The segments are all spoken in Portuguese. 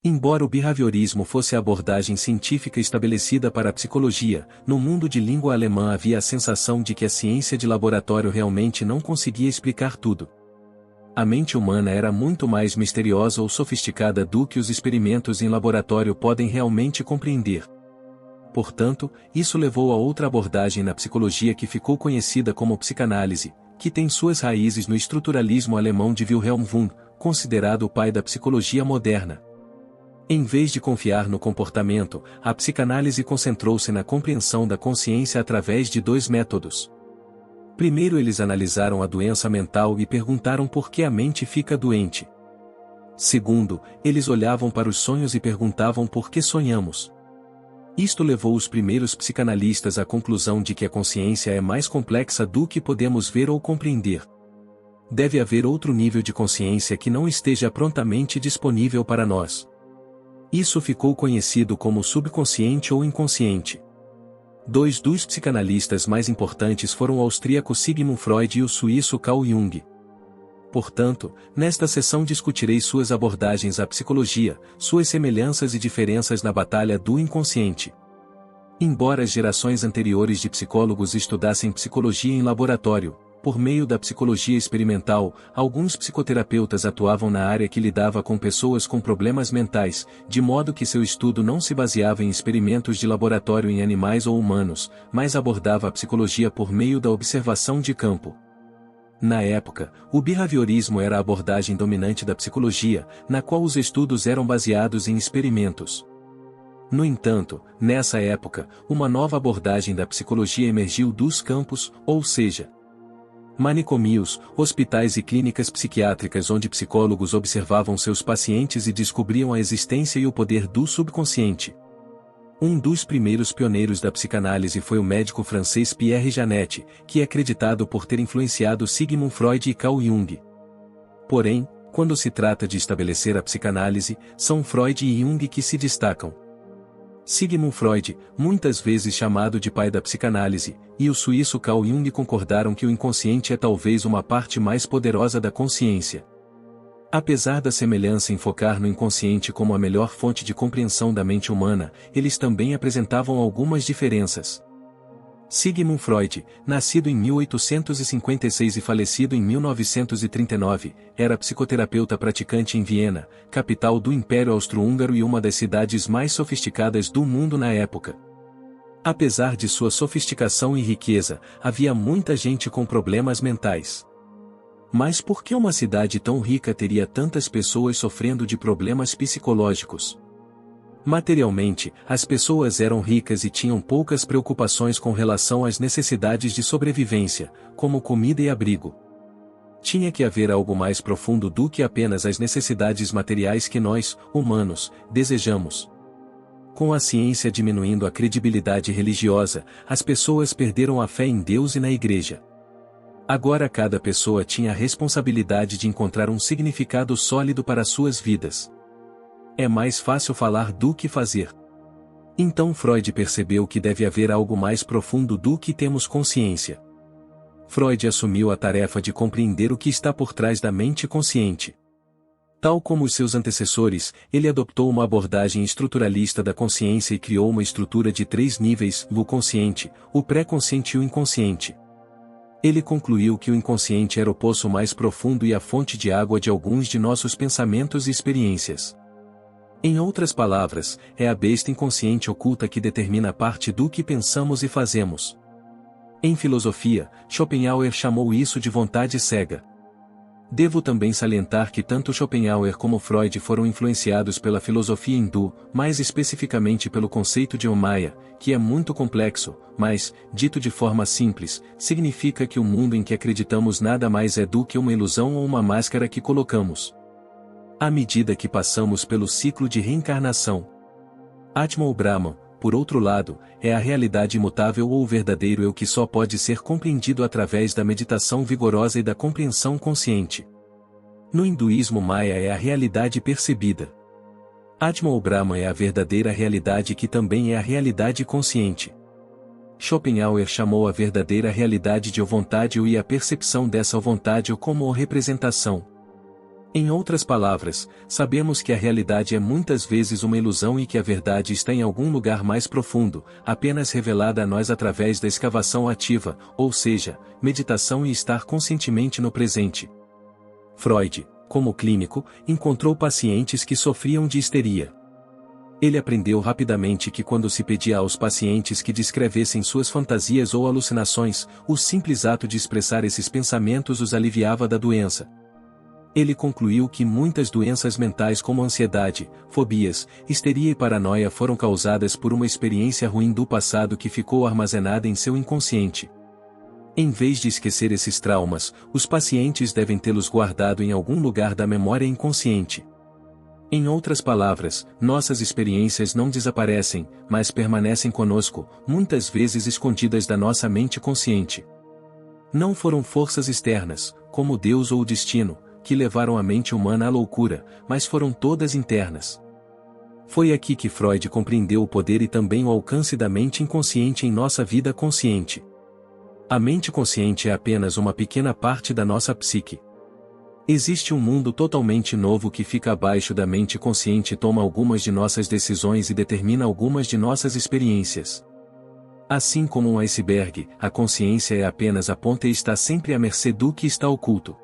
Embora o behaviorismo fosse a abordagem científica estabelecida para a psicologia, no mundo de língua alemã havia a sensação de que a ciência de laboratório realmente não conseguia explicar tudo. A mente humana era muito mais misteriosa ou sofisticada do que os experimentos em laboratório podem realmente compreender. Portanto, isso levou a outra abordagem na psicologia que ficou conhecida como psicanálise, que tem suas raízes no estruturalismo alemão de Wilhelm Wundt, considerado o pai da psicologia moderna. Em vez de confiar no comportamento, a psicanálise concentrou-se na compreensão da consciência através de dois métodos. Primeiro, eles analisaram a doença mental e perguntaram por que a mente fica doente. Segundo, eles olhavam para os sonhos e perguntavam por que sonhamos. Isto levou os primeiros psicanalistas à conclusão de que a consciência é mais complexa do que podemos ver ou compreender. Deve haver outro nível de consciência que não esteja prontamente disponível para nós. Isso ficou conhecido como subconsciente ou inconsciente. Dois dos psicanalistas mais importantes foram o austríaco Sigmund Freud e o suíço Carl Jung. Portanto, nesta sessão discutirei suas abordagens à psicologia, suas semelhanças e diferenças na batalha do inconsciente. Embora as gerações anteriores de psicólogos estudassem psicologia em laboratório, por meio da psicologia experimental, alguns psicoterapeutas atuavam na área que lidava com pessoas com problemas mentais, de modo que seu estudo não se baseava em experimentos de laboratório em animais ou humanos, mas abordava a psicologia por meio da observação de campo. Na época, o behaviorismo era a abordagem dominante da psicologia, na qual os estudos eram baseados em experimentos. No entanto, nessa época, uma nova abordagem da psicologia emergiu dos campos, ou seja, manicômios, hospitais e clínicas psiquiátricas onde psicólogos observavam seus pacientes e descobriam a existência e o poder do subconsciente. Um dos primeiros pioneiros da psicanálise foi o médico francês Pierre Janet, que é acreditado por ter influenciado Sigmund Freud e Carl Jung. Porém, quando se trata de estabelecer a psicanálise, são Freud e Jung que se destacam. Sigmund Freud, muitas vezes chamado de pai da psicanálise, e o suíço Carl Jung concordaram que o inconsciente é talvez uma parte mais poderosa da consciência. Apesar da semelhança em focar no inconsciente como a melhor fonte de compreensão da mente humana, eles também apresentavam algumas diferenças. Sigmund Freud, nascido em 1856 e falecido em 1939, era psicoterapeuta praticante em Viena, capital do Império Austro-Húngaro e uma das cidades mais sofisticadas do mundo na época. Apesar de sua sofisticação e riqueza, havia muita gente com problemas mentais. Mas por que uma cidade tão rica teria tantas pessoas sofrendo de problemas psicológicos? Materialmente, as pessoas eram ricas e tinham poucas preocupações com relação às necessidades de sobrevivência, como comida e abrigo. Tinha que haver algo mais profundo do que apenas as necessidades materiais que nós, humanos, desejamos. Com a ciência diminuindo a credibilidade religiosa, as pessoas perderam a fé em Deus e na Igreja. Agora cada pessoa tinha a responsabilidade de encontrar um significado sólido para suas vidas. É mais fácil falar do que fazer. Então Freud percebeu que deve haver algo mais profundo do que temos consciência. Freud assumiu a tarefa de compreender o que está por trás da mente consciente. Tal como os seus antecessores, ele adotou uma abordagem estruturalista da consciência e criou uma estrutura de 3 níveis: o consciente, o pré-consciente e o inconsciente. Ele concluiu que o inconsciente era o poço mais profundo e a fonte de água de alguns de nossos pensamentos e experiências. Em outras palavras, é a besta inconsciente oculta que determina parte do que pensamos e fazemos. Em filosofia, Schopenhauer chamou isso de vontade cega. Devo também salientar que tanto Schopenhauer como Freud foram influenciados pela filosofia hindu, mais especificamente pelo conceito de Maya, que é muito complexo, mas, dito de forma simples, significa que o mundo em que acreditamos nada mais é do que uma ilusão ou uma máscara que colocamos. À medida que passamos pelo ciclo de reencarnação. Atman ou Brahman, por outro lado, é a realidade imutável ou o verdadeiro eu que só pode ser compreendido através da meditação vigorosa e da compreensão consciente. No hinduísmo Maya é a realidade percebida. Atman ou Brahman é a verdadeira realidade que também é a realidade consciente. Schopenhauer chamou a verdadeira realidade de vontade e a percepção dessa vontade como representação. Em outras palavras, sabemos que a realidade é muitas vezes uma ilusão e que a verdade está em algum lugar mais profundo, apenas revelada a nós através da escavação ativa, ou seja, meditação e estar conscientemente no presente. Freud, como clínico, encontrou pacientes que sofriam de histeria. Ele aprendeu rapidamente que quando se pedia aos pacientes que descrevessem suas fantasias ou alucinações, o simples ato de expressar esses pensamentos os aliviava da doença. Ele concluiu que muitas doenças mentais como ansiedade, fobias, histeria e paranoia foram causadas por uma experiência ruim do passado que ficou armazenada em seu inconsciente. Em vez de esquecer esses traumas, os pacientes devem tê-los guardado em algum lugar da memória inconsciente. Em outras palavras, nossas experiências não desaparecem, mas permanecem conosco, muitas vezes escondidas da nossa mente consciente. Não foram forças externas, como Deus ou o destino, que levaram a mente humana à loucura, mas foram todas internas. Foi aqui que Freud compreendeu o poder e também o alcance da mente inconsciente em nossa vida consciente. A mente consciente é apenas uma pequena parte da nossa psique. Existe um mundo totalmente novo que fica abaixo da mente consciente e toma algumas de nossas decisões e determina algumas de nossas experiências. Assim como um iceberg, a consciência é apenas a ponta e está sempre à mercê do que está oculto.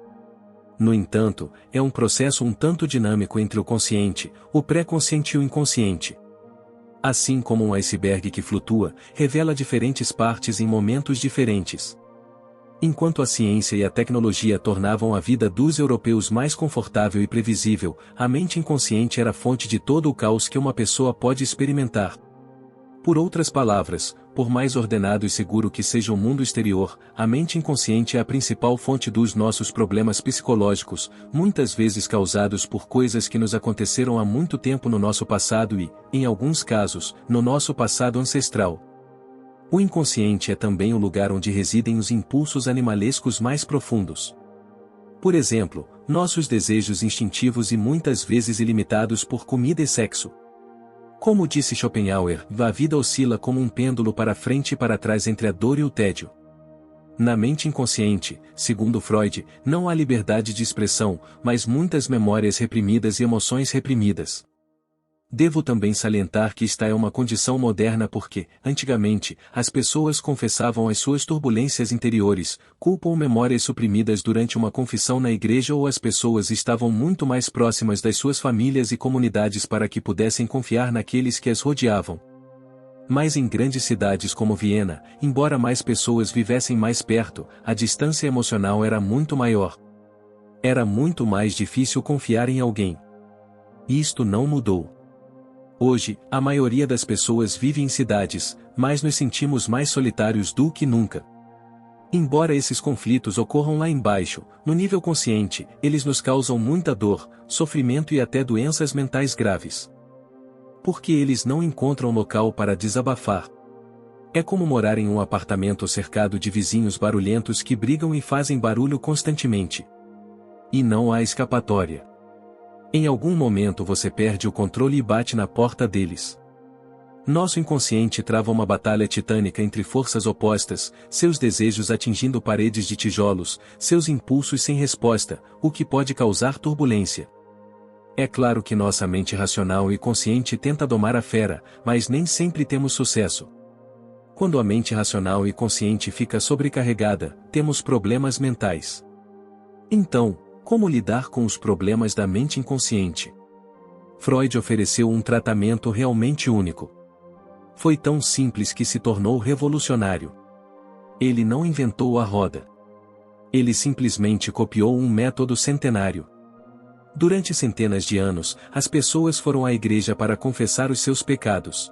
No entanto, é um processo um tanto dinâmico entre o consciente, o pré-consciente e o inconsciente. Assim como um iceberg que flutua, revela diferentes partes em momentos diferentes. Enquanto a ciência e a tecnologia tornavam a vida dos europeus mais confortável e previsível, a mente inconsciente era a fonte de todo o caos que uma pessoa pode experimentar. Por outras palavras, por mais ordenado e seguro que seja o mundo exterior, a mente inconsciente é a principal fonte dos nossos problemas psicológicos, muitas vezes causados por coisas que nos aconteceram há muito tempo no nosso passado e, em alguns casos, no nosso passado ancestral. O inconsciente é também o lugar onde residem os impulsos animalescos mais profundos. Por exemplo, nossos desejos instintivos e muitas vezes ilimitados por comida e sexo. Como disse Schopenhauer, a vida oscila como um pêndulo para frente e para trás entre a dor e o tédio. Na mente inconsciente, segundo Freud, não há liberdade de expressão, mas muitas memórias reprimidas e emoções reprimidas. Devo também salientar que esta é uma condição moderna porque, antigamente, as pessoas confessavam as suas turbulências interiores, culpa ou memórias suprimidas durante uma confissão na igreja ou as pessoas estavam muito mais próximas das suas famílias e comunidades para que pudessem confiar naqueles que as rodeavam. Mas em grandes cidades como Viena, embora mais pessoas vivessem mais perto, a distância emocional era muito maior. Era muito mais difícil confiar em alguém. Isto não mudou. Hoje, a maioria das pessoas vive em cidades, mas nos sentimos mais solitários do que nunca. Embora esses conflitos ocorram lá embaixo, no nível consciente, eles nos causam muita dor, sofrimento e até doenças mentais graves. Porque eles não encontram local para desabafar. É como morar em um apartamento cercado de vizinhos barulhentos que brigam e fazem barulho constantemente. E não há escapatória. Em algum momento você perde o controle e bate na porta deles. Nosso inconsciente trava uma batalha titânica entre forças opostas, seus desejos atingindo paredes de tijolos, seus impulsos sem resposta, o que pode causar turbulência. É claro que nossa mente racional e consciente tenta domar a fera, mas nem sempre temos sucesso. Quando a mente racional e consciente fica sobrecarregada, temos problemas mentais. Então, como lidar com os problemas da mente inconsciente? Freud ofereceu um tratamento realmente único. Foi tão simples que se tornou revolucionário. Ele não inventou a roda. Ele simplesmente copiou um método centenário. Durante centenas de anos, as pessoas foram à igreja para confessar os seus pecados.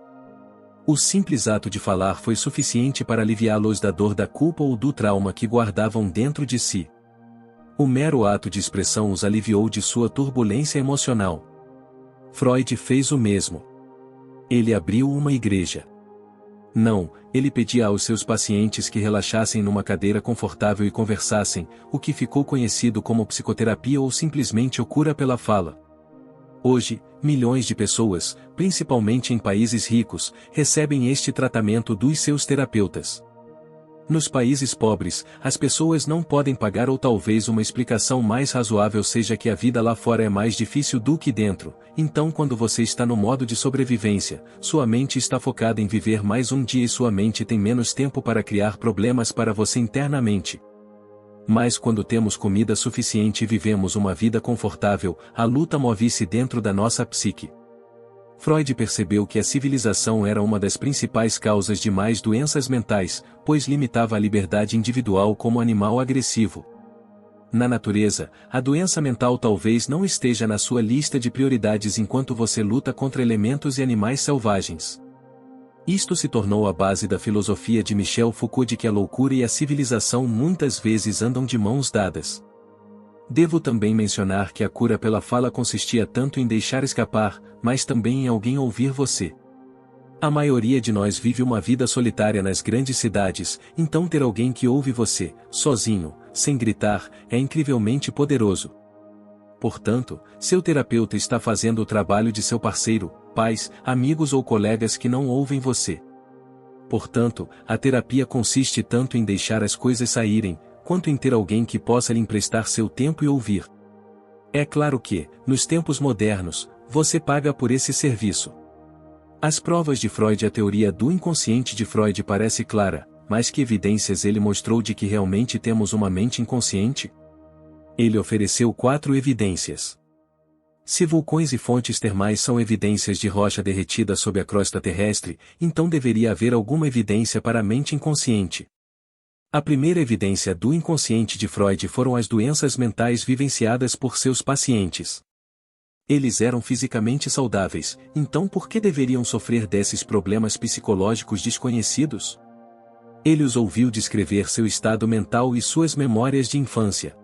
O simples ato de falar foi suficiente para aliviá-los da dor da culpa ou do trauma que guardavam dentro de si. O mero ato de expressão os aliviou de sua turbulência emocional. Freud fez o mesmo. Ele abriu uma igreja. Não, ele pedia aos seus pacientes que relaxassem numa cadeira confortável e conversassem, o que ficou conhecido como psicoterapia ou simplesmente o cura pela fala. Hoje, milhões de pessoas, principalmente em países ricos, recebem este tratamento dos seus terapeutas. Nos países pobres, as pessoas não podem pagar, ou talvez uma explicação mais razoável seja que a vida lá fora é mais difícil do que dentro. Então, quando você está no modo de sobrevivência, sua mente está focada em viver mais um dia e sua mente tem menos tempo para criar problemas para você internamente. Mas quando temos comida suficiente e vivemos uma vida confortável, a luta move-se dentro da nossa psique. Freud percebeu que a civilização era uma das principais causas de mais doenças mentais, pois limitava a liberdade individual como animal agressivo. Na natureza, a doença mental talvez não esteja na sua lista de prioridades enquanto você luta contra elementos e animais selvagens. Isto se tornou a base da filosofia de Michel Foucault de que a loucura e a civilização muitas vezes andam de mãos dadas. Devo também mencionar que a cura pela fala consistia tanto em deixar escapar, mas também em alguém ouvir você. A maioria de nós vive uma vida solitária nas grandes cidades, então ter alguém que ouve você, sozinho, sem gritar, é incrivelmente poderoso. Portanto, seu terapeuta está fazendo o trabalho de seu parceiro, pais, amigos ou colegas que não ouvem você. Portanto, a terapia consiste tanto em deixar as coisas saírem, quanto em ter alguém que possa lhe emprestar seu tempo e ouvir. É claro que, nos tempos modernos, você paga por esse serviço. As provas de Freud. A teoria do inconsciente de Freud parece clara, mas que evidências ele mostrou de que realmente temos uma mente inconsciente? Ele ofereceu 4 evidências. Se vulcões e fontes termais são evidências de rocha derretida sob a crosta terrestre, então deveria haver alguma evidência para a mente inconsciente. A primeira evidência do inconsciente de Freud foram as doenças mentais vivenciadas por seus pacientes. Eles eram fisicamente saudáveis, então por que deveriam sofrer desses problemas psicológicos desconhecidos? Ele os ouviu descrever seu estado mental e suas memórias de infância.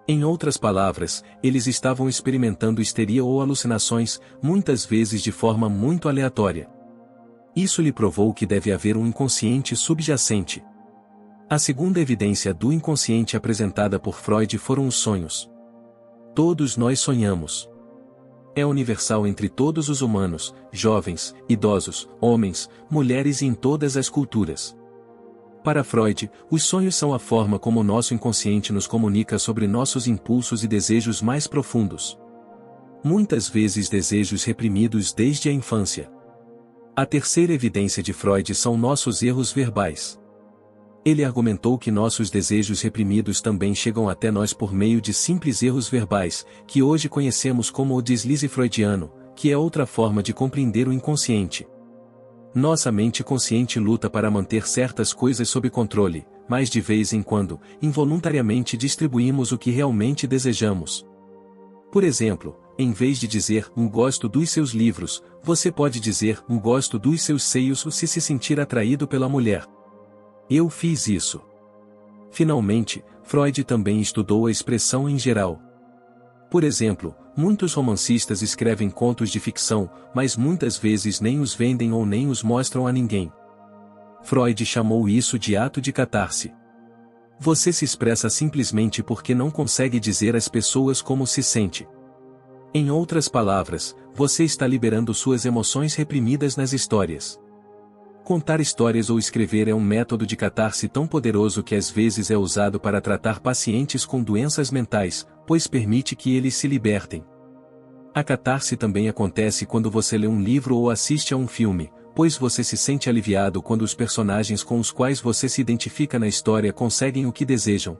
Em outras palavras, eles estavam experimentando histeria ou alucinações, muitas vezes de forma muito aleatória. Isso lhe provou que deve haver um inconsciente subjacente. A segunda evidência do inconsciente apresentada por Freud foram os sonhos. Todos nós sonhamos. É universal entre todos os humanos, jovens, idosos, homens, mulheres e em todas as culturas. Para Freud, os sonhos são a forma como o nosso inconsciente nos comunica sobre nossos impulsos e desejos mais profundos. Muitas vezes desejos reprimidos desde a infância. A terceira evidência de Freud são nossos erros verbais. Ele argumentou que nossos desejos reprimidos também chegam até nós por meio de simples erros verbais, que hoje conhecemos como o deslize freudiano, que é outra forma de compreender o inconsciente. Nossa mente consciente luta para manter certas coisas sob controle, mas de vez em quando, involuntariamente distribuímos o que realmente desejamos. Por exemplo, em vez de dizer gosto dos seus livros, você pode dizer gosto dos seus seios se sentir atraído pela mulher. Eu fiz isso. Finalmente, Freud também estudou a expressão em geral. Por exemplo, muitos romancistas escrevem contos de ficção, mas muitas vezes nem os vendem ou nem os mostram a ninguém. Freud chamou isso de ato de catarse. Você se expressa simplesmente porque não consegue dizer às pessoas como se sente. Em outras palavras, você está liberando suas emoções reprimidas nas histórias. Contar histórias ou escrever é um método de catarse tão poderoso que às vezes é usado para tratar pacientes com doenças mentais, pois permite que eles se libertem. A catarse também acontece quando você lê um livro ou assiste a um filme, pois você se sente aliviado quando os personagens com os quais você se identifica na história conseguem o que desejam.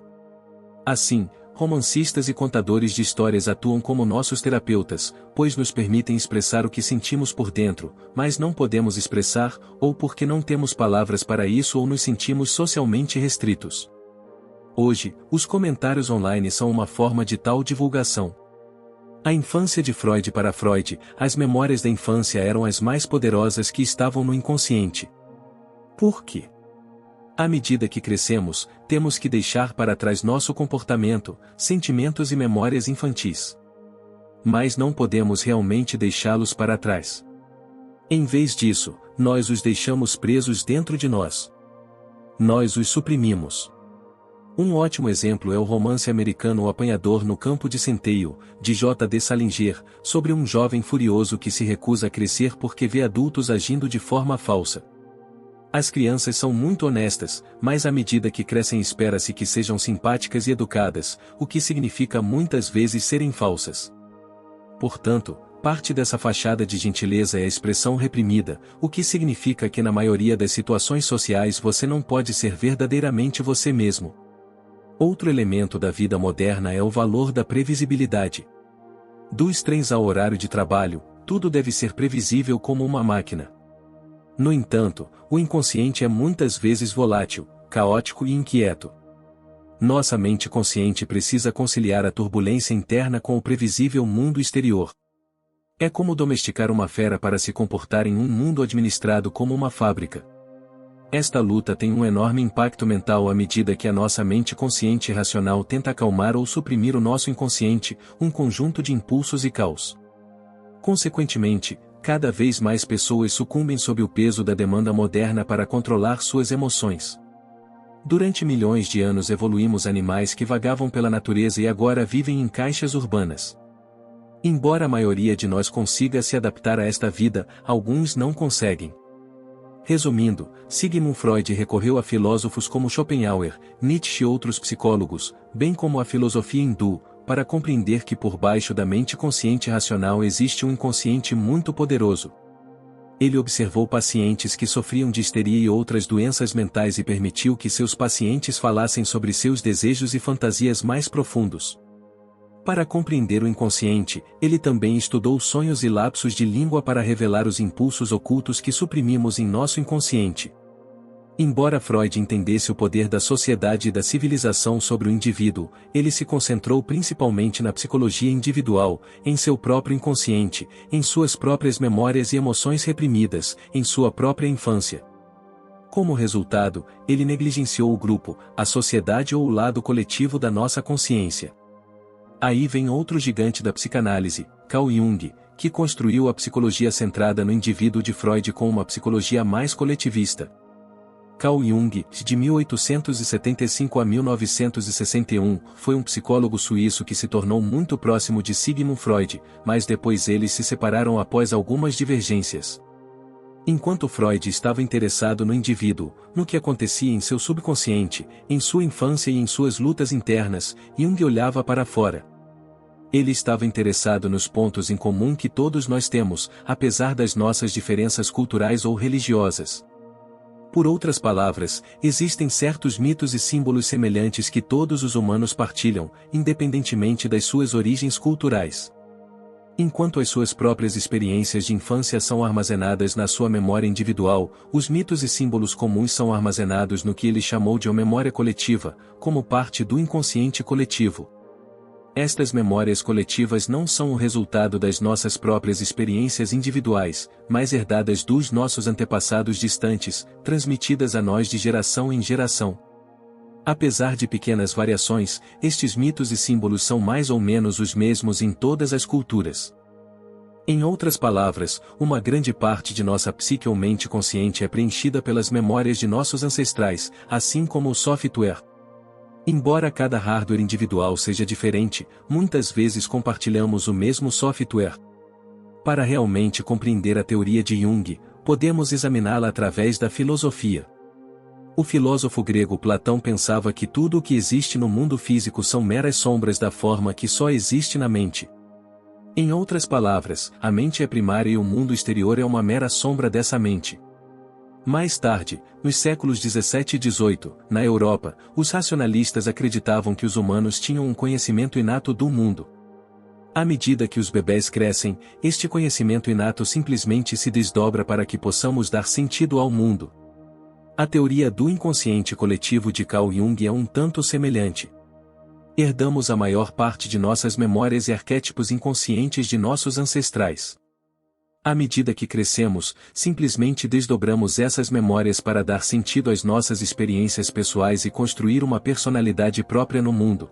Assim, romancistas e contadores de histórias atuam como nossos terapeutas, pois nos permitem expressar o que sentimos por dentro, mas não podemos expressar, ou porque não temos palavras para isso ou nos sentimos socialmente restritos. Hoje, os comentários online são uma forma de tal divulgação. A infância de Freud. Para Freud, as memórias da infância eram as mais poderosas que estavam no inconsciente. Por quê? À medida que crescemos, temos que deixar para trás nosso comportamento, sentimentos e memórias infantis. Mas não podemos realmente deixá-los para trás. Em vez disso, nós os deixamos presos dentro de nós. Nós os suprimimos. Um ótimo exemplo é o romance americano O Apanhador no Campo de Centeio, de J. D. Salinger, sobre um jovem furioso que se recusa a crescer porque vê adultos agindo de forma falsa. As crianças são muito honestas, mas à medida que crescem espera-se que sejam simpáticas e educadas, o que significa muitas vezes serem falsas. Portanto, parte dessa fachada de gentileza é a expressão reprimida, o que significa que na maioria das situações sociais você não pode ser verdadeiramente você mesmo. Outro elemento da vida moderna é o valor da previsibilidade. Dos trens ao horário de trabalho, tudo deve ser previsível como uma máquina. No entanto, o inconsciente é muitas vezes volátil, caótico e inquieto. Nossa mente consciente precisa conciliar a turbulência interna com o previsível mundo exterior. É como domesticar uma fera para se comportar em um mundo administrado como uma fábrica. Esta luta tem um enorme impacto mental à medida que a nossa mente consciente e racional tenta acalmar ou suprimir o nosso inconsciente, um conjunto de impulsos e caos. Consequentemente, cada vez mais pessoas sucumbem sob o peso da demanda moderna para controlar suas emoções. Durante milhões de anos evoluímos animais que vagavam pela natureza e agora vivem em caixas urbanas. Embora a maioria de nós consiga se adaptar a esta vida, alguns não conseguem. Resumindo, Sigmund Freud recorreu a filósofos como Schopenhauer, Nietzsche e outros psicólogos, bem como a filosofia hindu, para compreender que por baixo da mente consciente e racional existe um inconsciente muito poderoso. Ele observou pacientes que sofriam de histeria e outras doenças mentais e permitiu que seus pacientes falassem sobre seus desejos e fantasias mais profundos. Para compreender o inconsciente, ele também estudou sonhos e lapsos de língua para revelar os impulsos ocultos que suprimimos em nosso inconsciente. Embora Freud entendesse o poder da sociedade e da civilização sobre o indivíduo, ele se concentrou principalmente na psicologia individual, em seu próprio inconsciente, em suas próprias memórias e emoções reprimidas, em sua própria infância. Como resultado, ele negligenciou o grupo, a sociedade ou o lado coletivo da nossa consciência. Aí vem outro gigante da psicanálise, Carl Jung, que construiu a psicologia centrada no indivíduo de Freud com uma psicologia mais coletivista. Carl Jung, de 1875 a 1961, foi um psicólogo suíço que se tornou muito próximo de Sigmund Freud, mas depois eles se separaram após algumas divergências. Enquanto Freud estava interessado no indivíduo, no que acontecia em seu subconsciente, em sua infância e em suas lutas internas, Jung olhava para fora. Ele estava interessado nos pontos em comum que todos nós temos, apesar das nossas diferenças culturais ou religiosas. Por outras palavras, existem certos mitos e símbolos semelhantes que todos os humanos partilham, independentemente das suas origens culturais. Enquanto as suas próprias experiências de infância são armazenadas na sua memória individual, os mitos e símbolos comuns são armazenados no que ele chamou de uma memória coletiva, como parte do inconsciente coletivo. Estas memórias coletivas não são o resultado das nossas próprias experiências individuais, mas herdadas dos nossos antepassados distantes, transmitidas a nós de geração em geração. Apesar de pequenas variações, estes mitos e símbolos são mais ou menos os mesmos em todas as culturas. Em outras palavras, uma grande parte de nossa psique ou mente consciente é preenchida pelas memórias de nossos ancestrais, assim como o software. Embora cada hardware individual seja diferente, muitas vezes compartilhamos o mesmo software. Para realmente compreender a teoria de Jung, podemos examiná-la através da filosofia. O filósofo grego Platão pensava que tudo o que existe no mundo físico são meras sombras da forma que só existe na mente. Em outras palavras, a mente é primária e o mundo exterior é uma mera sombra dessa mente. Mais tarde, nos séculos 17 e 18, na Europa, os racionalistas acreditavam que os humanos tinham um conhecimento inato do mundo. À medida que os bebés crescem, este conhecimento inato simplesmente se desdobra para que possamos dar sentido ao mundo. A teoria do inconsciente coletivo de Carl Jung é um tanto semelhante. Herdamos a maior parte de nossas memórias e arquétipos inconscientes de nossos ancestrais. À medida que crescemos, simplesmente desdobramos essas memórias para dar sentido às nossas experiências pessoais e construir uma personalidade própria no mundo.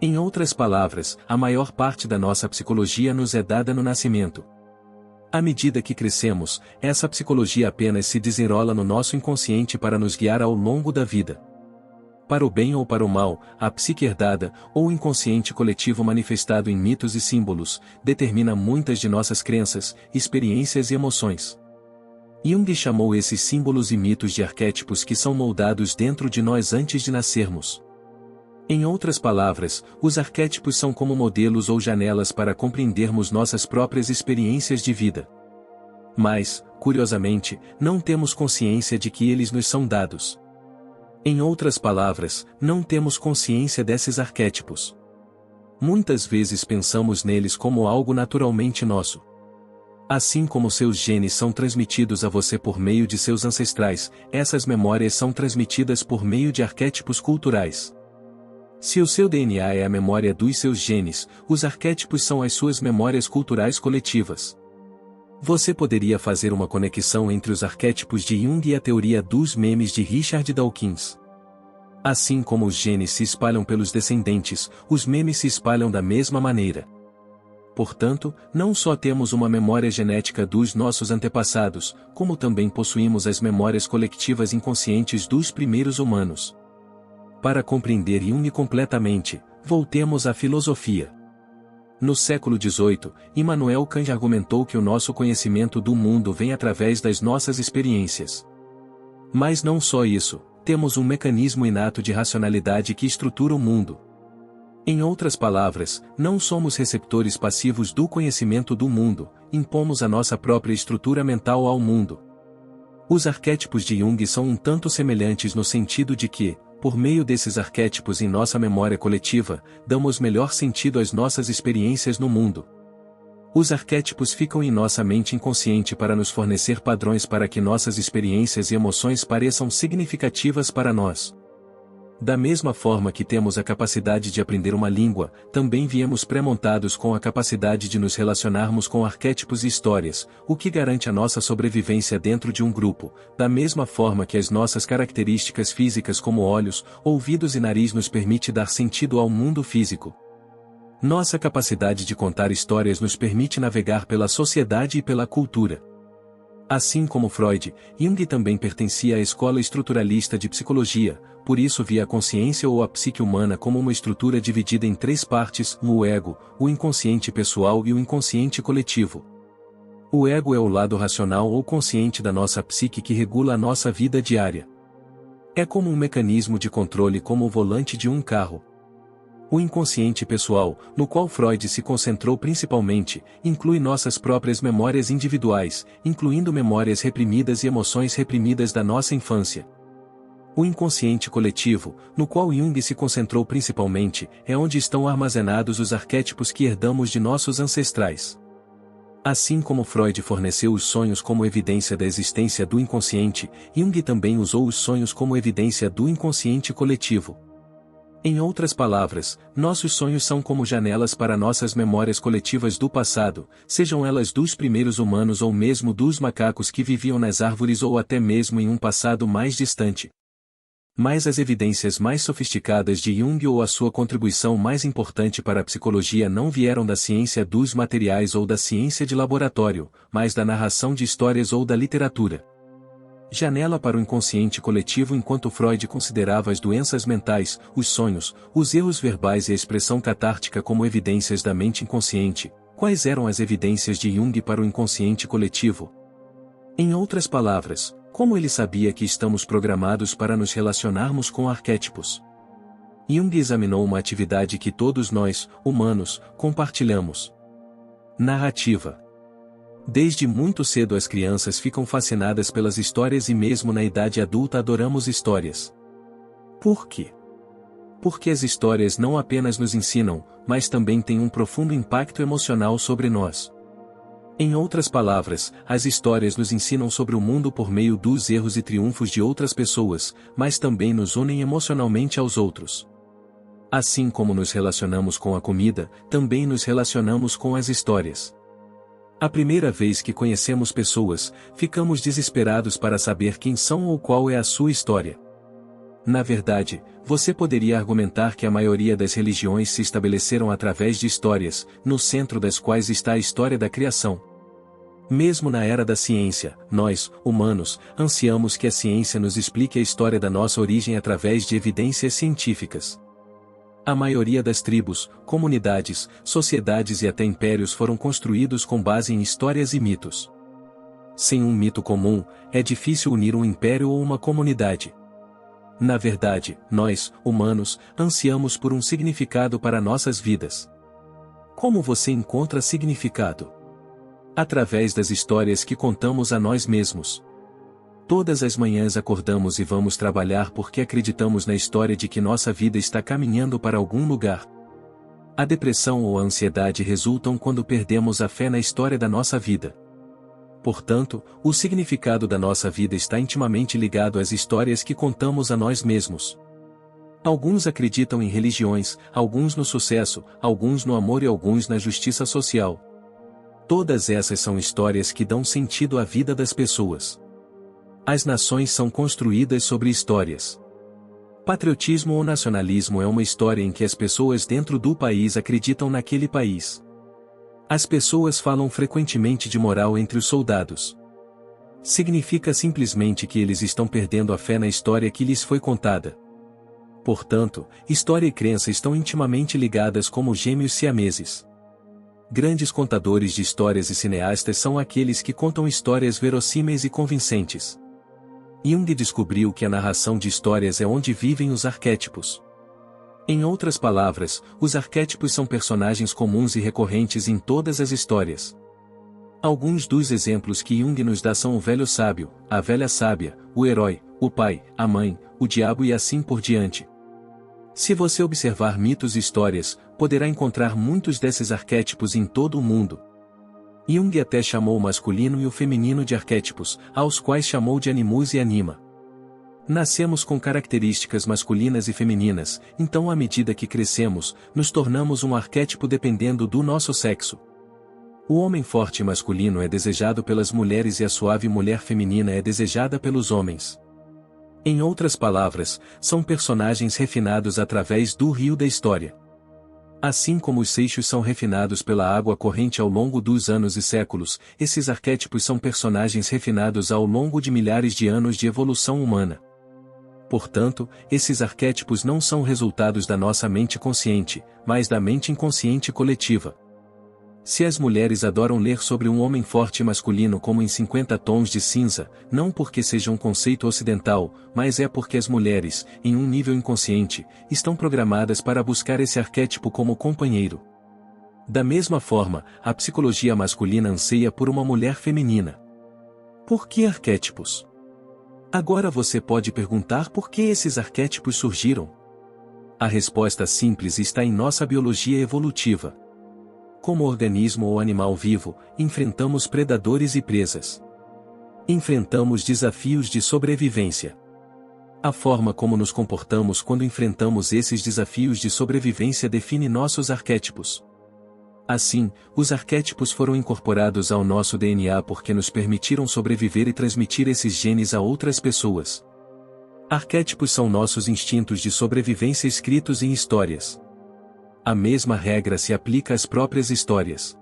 Em outras palavras, a maior parte da nossa psicologia nos é dada no nascimento. À medida que crescemos, essa psicologia apenas se desenrola no nosso inconsciente para nos guiar ao longo da vida. Para o bem ou para o mal, a psique herdada, ou inconsciente coletivo manifestado em mitos e símbolos, determina muitas de nossas crenças, experiências e emoções. Jung chamou esses símbolos e mitos de arquétipos que são moldados dentro de nós antes de nascermos. Em outras palavras, os arquétipos são como modelos ou janelas para compreendermos nossas próprias experiências de vida. Mas, curiosamente, não temos consciência de que eles nos são dados. Em outras palavras, não temos consciência desses arquétipos. Muitas vezes pensamos neles como algo naturalmente nosso. Assim como seus genes são transmitidos a você por meio de seus ancestrais, essas memórias são transmitidas por meio de arquétipos culturais. Se o seu DNA é a memória dos seus genes, os arquétipos são as suas memórias culturais coletivas. Você poderia fazer uma conexão entre os arquétipos de Jung e a teoria dos memes de Richard Dawkins. Assim como os genes se espalham pelos descendentes, os memes se espalham da mesma maneira. Portanto, não só temos uma memória genética dos nossos antepassados, como também possuímos as memórias coletivas inconscientes dos primeiros humanos. Para compreender Jung completamente, voltemos à filosofia. No século XVIII, Immanuel Kant argumentou que o nosso conhecimento do mundo vem através das nossas experiências. Mas não só isso, temos um mecanismo inato de racionalidade que estrutura o mundo. Em outras palavras, não somos receptores passivos do conhecimento do mundo, impomos a nossa própria estrutura mental ao mundo. Os arquétipos de Jung são um tanto semelhantes no sentido de que, por meio desses arquétipos em nossa memória coletiva, damos melhor sentido às nossas experiências no mundo. Os arquétipos ficam em nossa mente inconsciente para nos fornecer padrões para que nossas experiências e emoções pareçam significativas para nós. Da mesma forma que temos a capacidade de aprender uma língua, também viemos pré-montados com a capacidade de nos relacionarmos com arquétipos e histórias, o que garante a nossa sobrevivência dentro de um grupo, da mesma forma que as nossas características físicas como olhos, ouvidos e nariz nos permite dar sentido ao mundo físico. Nossa capacidade de contar histórias nos permite navegar pela sociedade e pela cultura. Assim como Freud, Jung também pertencia à escola estruturalista de psicologia, por isso via a consciência ou a psique humana como uma estrutura dividida em três partes: o ego, o inconsciente pessoal e o inconsciente coletivo. O ego é o lado racional ou consciente da nossa psique que regula a nossa vida diária. É como um mecanismo de controle como o volante de um carro. O inconsciente pessoal, no qual Freud se concentrou principalmente, inclui nossas próprias memórias individuais, incluindo memórias reprimidas e emoções reprimidas da nossa infância. O inconsciente coletivo, no qual Jung se concentrou principalmente, é onde estão armazenados os arquétipos que herdamos de nossos ancestrais. Assim como Freud forneceu os sonhos como evidência da existência do inconsciente, Jung também usou os sonhos como evidência do inconsciente coletivo. Em outras palavras, nossos sonhos são como janelas para nossas memórias coletivas do passado, sejam elas dos primeiros humanos ou mesmo dos macacos que viviam nas árvores ou até mesmo em um passado mais distante. Mas as evidências mais sofisticadas de Jung ou a sua contribuição mais importante para a psicologia não vieram da ciência dos materiais ou da ciência de laboratório, mas da narração de histórias ou da literatura. Janela para o inconsciente coletivo. Enquanto Freud considerava as doenças mentais, os sonhos, os erros verbais e a expressão catártica como evidências da mente inconsciente, quais eram as evidências de Jung para o inconsciente coletivo? Em outras palavras, como ele sabia que estamos programados para nos relacionarmos com arquétipos? Jung examinou uma atividade que todos nós, humanos, compartilhamos. Narrativa. Desde muito cedo as crianças ficam fascinadas pelas histórias e mesmo na idade adulta adoramos histórias. Por quê? Porque as histórias não apenas nos ensinam, mas também têm um profundo impacto emocional sobre nós. Em outras palavras, as histórias nos ensinam sobre o mundo por meio dos erros e triunfos de outras pessoas, mas também nos unem emocionalmente aos outros. Assim como nos relacionamos com a comida, também nos relacionamos com as histórias. A primeira vez que conhecemos pessoas, ficamos desesperados para saber quem são ou qual é a sua história. Na verdade, você poderia argumentar que a maioria das religiões se estabeleceram através de histórias, no centro das quais está a história da criação. Mesmo na era da ciência, nós, humanos, ansiamos que a ciência nos explique a história da nossa origem através de evidências científicas. A maioria das tribos, comunidades, sociedades e até impérios foram construídos com base em histórias e mitos. Sem um mito comum, é difícil unir um império ou uma comunidade. Na verdade, nós, humanos, ansiamos por um significado para nossas vidas. Como você encontra significado? Através das histórias que contamos a nós mesmos. Todas as manhãs acordamos e vamos trabalhar porque acreditamos na história de que nossa vida está caminhando para algum lugar. A depressão ou a ansiedade resultam quando perdemos a fé na história da nossa vida. Portanto, o significado da nossa vida está intimamente ligado às histórias que contamos a nós mesmos. Alguns acreditam em religiões, alguns no sucesso, alguns no amor e alguns na justiça social. Todas essas são histórias que dão sentido à vida das pessoas. As nações são construídas sobre histórias. Patriotismo ou nacionalismo é uma história em que as pessoas dentro do país acreditam naquele país. As pessoas falam frequentemente de moral entre os soldados. Significa simplesmente que eles estão perdendo a fé na história que lhes foi contada. Portanto, história e crença estão intimamente ligadas como gêmeos siameses. Grandes contadores de histórias e cineastas são aqueles que contam histórias verossímeis e convincentes. Jung descobriu que a narração de histórias é onde vivem os arquétipos. Em outras palavras, os arquétipos são personagens comuns e recorrentes em todas as histórias. Alguns dos exemplos que Jung nos dá são o velho sábio, a velha sábia, o herói, o pai, a mãe, o diabo e assim por diante. Se você observar mitos e histórias, poderá encontrar muitos desses arquétipos em todo o mundo. Jung até chamou o masculino e o feminino de arquétipos, aos quais chamou de animus e anima. Nascemos com características masculinas e femininas, então à medida que crescemos, nos tornamos um arquétipo dependendo do nosso sexo. O homem forte e masculino é desejado pelas mulheres e a suave mulher feminina é desejada pelos homens. Em outras palavras, são personagens refinados através do rio da história. Assim como os seixos são refinados pela água corrente ao longo dos anos e séculos, esses arquétipos são personagens refinados ao longo de milhares de anos de evolução humana. Portanto, esses arquétipos não são resultados da nossa mente consciente, mas da mente inconsciente coletiva. Se as mulheres adoram ler sobre um homem forte masculino como em 50 tons de cinza, não porque seja um conceito ocidental, mas é porque as mulheres, em um nível inconsciente, estão programadas para buscar esse arquétipo como companheiro. Da mesma forma, a psicologia masculina anseia por uma mulher feminina. Por que arquétipos? Agora você pode perguntar por que esses arquétipos surgiram. A resposta simples está em nossa biologia evolutiva. Como organismo ou animal vivo, enfrentamos predadores e presas. Enfrentamos desafios de sobrevivência. A forma como nos comportamos quando enfrentamos esses desafios de sobrevivência define nossos arquétipos. Assim, os arquétipos foram incorporados ao nosso DNA porque nos permitiram sobreviver e transmitir esses genes a outras pessoas. Arquétipos são nossos instintos de sobrevivência escritos em histórias. A mesma regra se aplica às próprias histórias.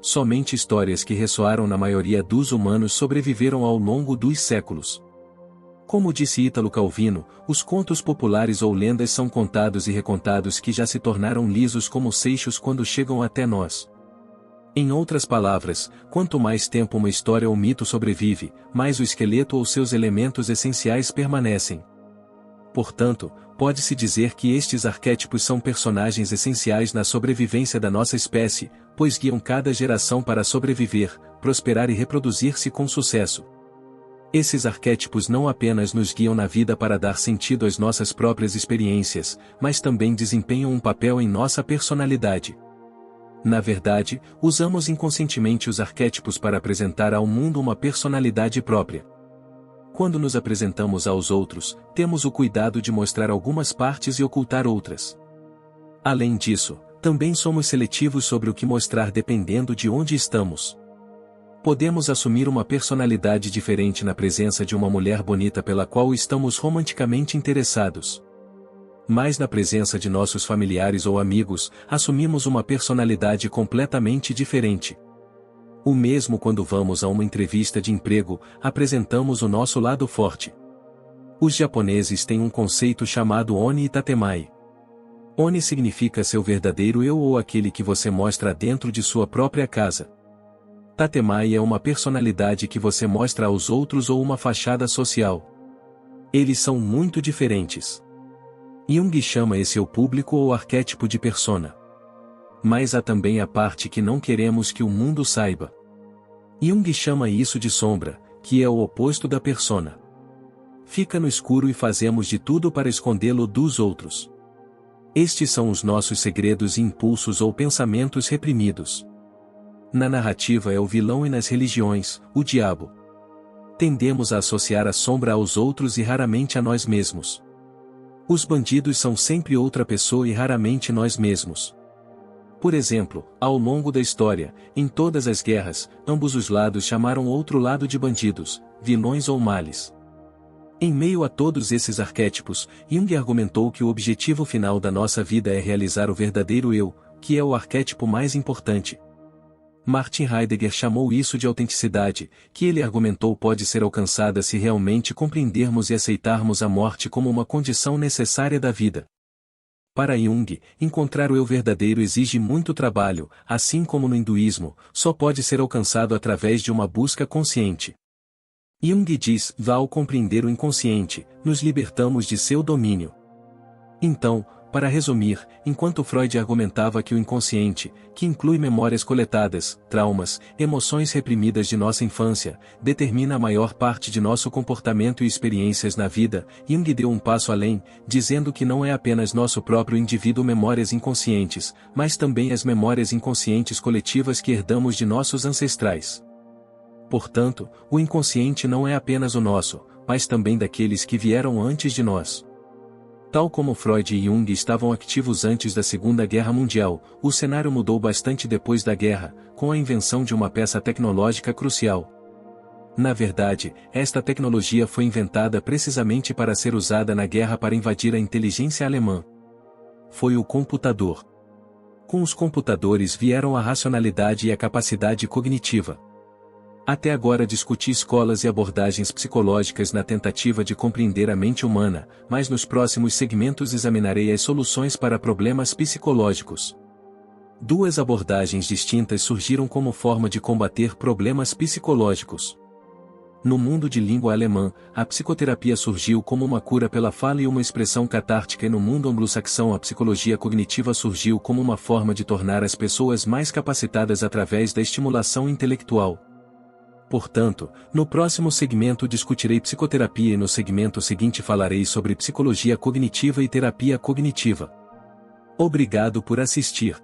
Somente histórias que ressoaram na maioria dos humanos sobreviveram ao longo dos séculos. Como disse Ítalo Calvino, os contos populares ou lendas são contados e recontados que já se tornaram lisos como seixos quando chegam até nós. Em outras palavras, quanto mais tempo uma história ou mito sobrevive, mais o esqueleto ou seus elementos essenciais permanecem. Portanto, pode-se dizer que estes arquétipos são personagens essenciais na sobrevivência da nossa espécie, pois guiam cada geração para sobreviver, prosperar e reproduzir-se com sucesso. Esses arquétipos não apenas nos guiam na vida para dar sentido às nossas próprias experiências, mas também desempenham um papel em nossa personalidade. Na verdade, usamos inconscientemente os arquétipos para apresentar ao mundo uma personalidade própria. Quando nos apresentamos aos outros, temos o cuidado de mostrar algumas partes e ocultar outras. Além disso, também somos seletivos sobre o que mostrar dependendo de onde estamos. Podemos assumir uma personalidade diferente na presença de uma mulher bonita pela qual estamos romanticamente interessados. Mas na presença de nossos familiares ou amigos, assumimos uma personalidade completamente diferente. O mesmo quando vamos a uma entrevista de emprego, apresentamos o nosso lado forte. Os japoneses têm um conceito chamado Oni Tatemai. Oni significa seu verdadeiro eu ou aquele que você mostra dentro de sua própria casa. Tatemai é uma personalidade que você mostra aos outros ou uma fachada social. Eles são muito diferentes. Jung chama esse o público ou arquétipo de persona. Mas há também a parte que não queremos que o mundo saiba. Jung chama isso de sombra, que é o oposto da persona. Fica no escuro e fazemos de tudo para escondê-lo dos outros. Estes são os nossos segredos e impulsos ou pensamentos reprimidos. Na narrativa é o vilão e nas religiões, o diabo. Tendemos a associar a sombra aos outros e raramente a nós mesmos. Os bandidos são sempre outra pessoa e raramente nós mesmos. Por exemplo, ao longo da história, em todas as guerras, ambos os lados chamaram outro lado de bandidos, vilões ou males. Em meio a todos esses arquétipos, Jung argumentou que o objetivo final da nossa vida é realizar o verdadeiro eu, que é o arquétipo mais importante. Martin Heidegger chamou isso de autenticidade, que ele argumentou pode ser alcançada se realmente compreendermos e aceitarmos a morte como uma condição necessária da vida. Para Jung, encontrar o eu verdadeiro exige muito trabalho, assim como no hinduísmo, só pode ser alcançado através de uma busca consciente. Jung diz: ao compreender o inconsciente, nos libertamos de seu domínio. Então, para resumir, enquanto Freud argumentava que o inconsciente, que inclui memórias coletadas, traumas, emoções reprimidas de nossa infância, determina a maior parte de nosso comportamento e experiências na vida, Jung deu um passo além, dizendo que não é apenas nosso próprio indivíduo memórias inconscientes, mas também as memórias inconscientes coletivas que herdamos de nossos ancestrais. Portanto, o inconsciente não é apenas o nosso, mas também daqueles que vieram antes de nós. Tal como Freud e Jung estavam ativos antes da Segunda Guerra Mundial, o cenário mudou bastante depois da guerra, com a invenção de uma peça tecnológica crucial. Na verdade, esta tecnologia foi inventada precisamente para ser usada na guerra para invadir a inteligência alemã. Foi o computador. Com os computadores vieram a racionalidade e a capacidade cognitiva. Até agora discuti escolas e abordagens psicológicas na tentativa de compreender a mente humana, mas nos próximos segmentos examinarei as soluções para problemas psicológicos. Duas abordagens distintas surgiram como forma de combater problemas psicológicos. No mundo de língua alemã, a psicoterapia surgiu como uma cura pela fala e uma expressão catártica, e no mundo anglo-saxão a psicologia cognitiva surgiu como uma forma de tornar as pessoas mais capacitadas através da estimulação intelectual. Portanto, no próximo segmento discutirei psicoterapia e no segmento seguinte falarei sobre psicologia cognitiva e terapia cognitiva. Obrigado por assistir.